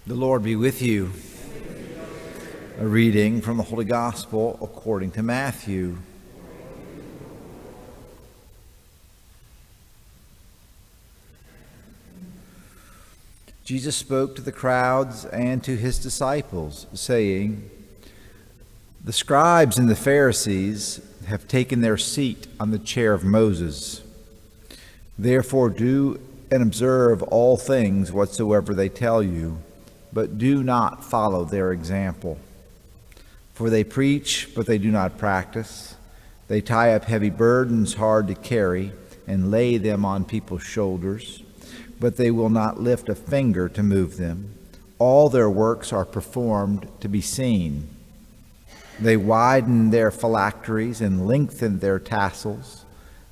The Lord be with you. A reading from the Holy Gospel according to Matthew. Jesus spoke to the crowds and to his disciples, saying, "The scribes and the Pharisees have taken their seat on the chair of Moses. Therefore do and observe all things whatsoever they tell you, but do not follow their example. For they preach, but they do not practice. They tie up heavy burdens hard to carry and lay them on people's shoulders, but they will not lift a finger to move them. All their works are performed to be seen. They widen their phylacteries and lengthen their tassels.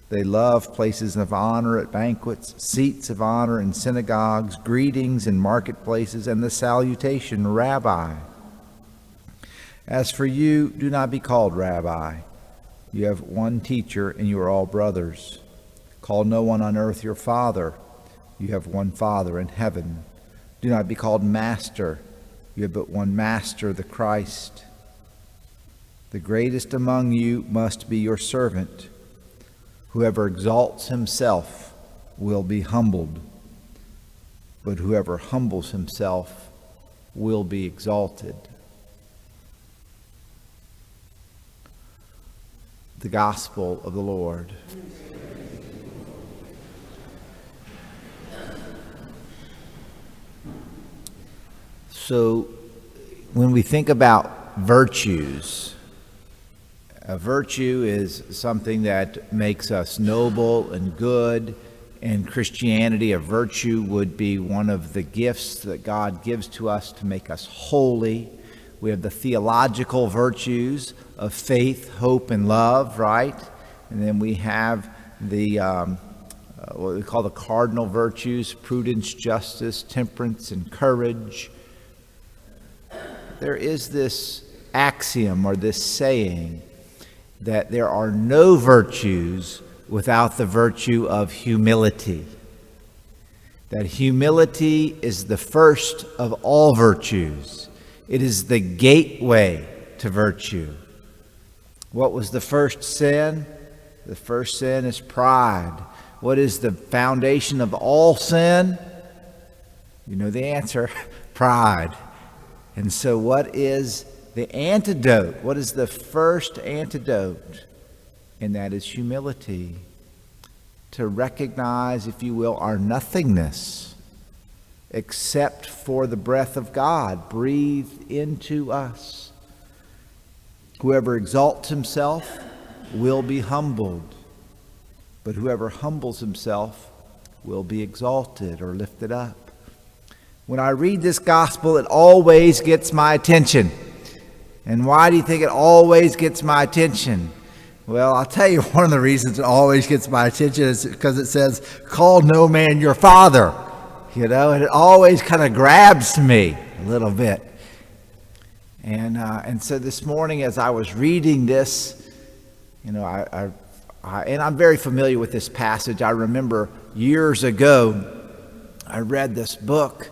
They love places of honor at banquets, seats of honor in synagogues, greetings in marketplaces, and the salutation, 'Rabbi.' As for you, do not be called Rabbi. You have one teacher, and you are all brothers. Call no one on earth your father. You have one Father in heaven. Do not be called Master. You have but one Master, the Christ. The greatest among you must be your servant. Whoever exalts himself will be humbled, but whoever humbles himself will be exalted." The Gospel of the Lord. So, when we think about virtues, a virtue is something that makes us noble and good. In Christianity, a virtue would be one of the gifts that God gives to us to make us holy. We have the theological virtues of faith, hope, and love, right? And then we have the what we call the cardinal virtues: prudence, justice, temperance, and courage. There is this axiom or this saying that there are no virtues without the virtue of humility. That humility is the first of all virtues. It is the gateway to virtue. What was the first sin? The first sin is pride. What is the foundation of all sin? You know the answer: pride. And so what is the antidote? What is the first antidote? And that is humility. To recognize, if you will, our nothingness, except for the breath of God breathed into us. Whoever exalts himself will be humbled, but whoever humbles himself will be exalted or lifted up. When I read this gospel, it always gets my attention. And why do you think it always gets my attention? Well, I'll tell you one of the reasons it always gets my attention is because it says, "Call no man your father." You know, and it always kind of grabs me a little bit. And so this morning, as I was reading this, you know, and I'm very familiar with this passage. I remember years ago, I read this book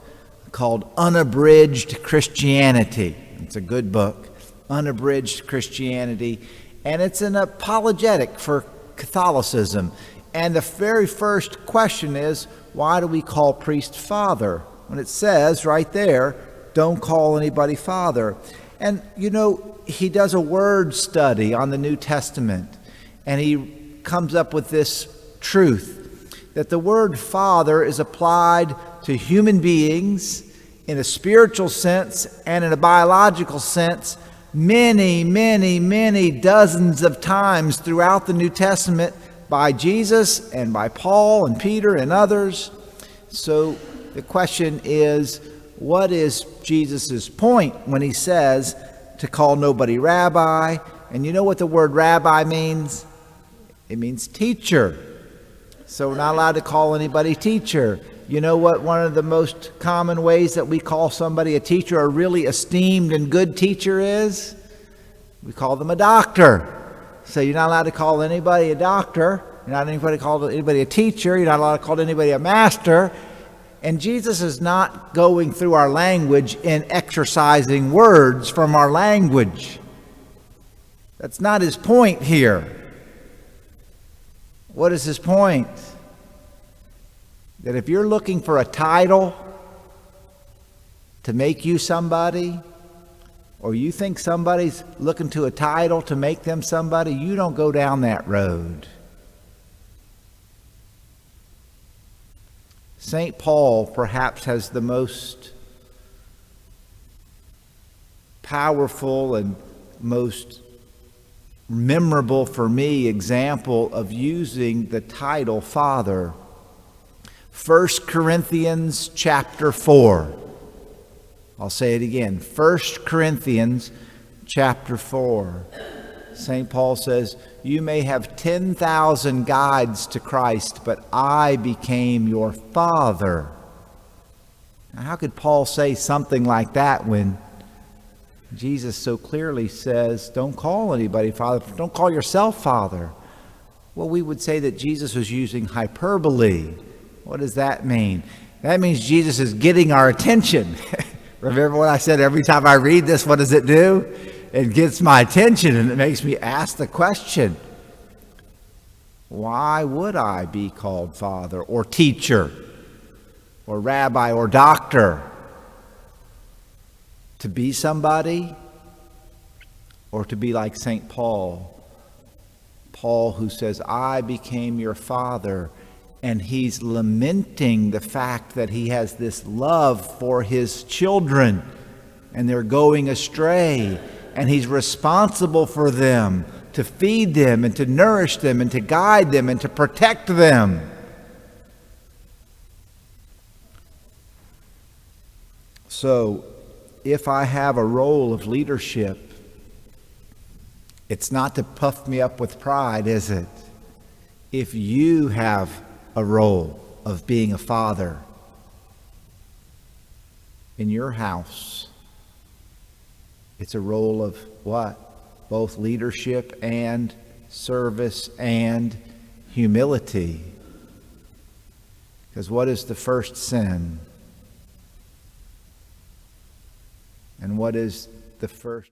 called Unabridged Christianity. It's a good book, Unabridged Christianity, and it's an apologetic for Catholicism. And the very first question is, why do we call priest father? When it says right there, don't call anybody father. And you know, he does a word study on the New Testament, and he comes up with this truth, that the word father is applied to human beings in a spiritual sense and in a biological sense many, many, many dozens of times throughout the New Testament by Jesus and by Paul and Peter and others. So the question is, what is Jesus' point when he says to call nobody rabbi? And you know what the word rabbi means? It means teacher. So we're not allowed to call anybody teacher. You know what one of the most common ways that we call somebody a teacher, a really esteemed and good teacher, is? We call them a doctor. So you're not allowed to call anybody a doctor. You're not allowed to call anybody a teacher. You're not allowed to call anybody a master. And Jesus is not going through our language and exercising words from our language. That's not his point here. What is his point? That if you're looking for a title to make you somebody, or you think somebody's looking to a title to make them somebody, you don't go down that road. St. Paul perhaps has the most powerful and most memorable for me example of using the title Father. 1 Corinthians chapter 4. I'll say it again. 1 Corinthians chapter 4. St. Paul says, "You may have 10,000 guides to Christ, but I became your father." Now, how could Paul say something like that when Jesus so clearly says, don't call anybody father, don't call yourself father? Well, we would say that Jesus was using hyperbole. What does that mean? That means Jesus is getting our attention. Remember what I said, every time I read this, what does it do? It gets my attention and it makes me ask the question, why would I be called father or teacher or rabbi or doctor? To be somebody, or to be like St. Paul? Paul, who says, I became your father, and he's lamenting the fact that he has this love for his children and they're going astray, and he's responsible for them, to feed them and to nourish them and to guide them and to protect them. So, if I have a role of leadership, it's not to puff me up with pride, is it? If you have a role of being a father in your house, it's a role of what? Both leadership and service and humility. Because what is the first sin? And what is the first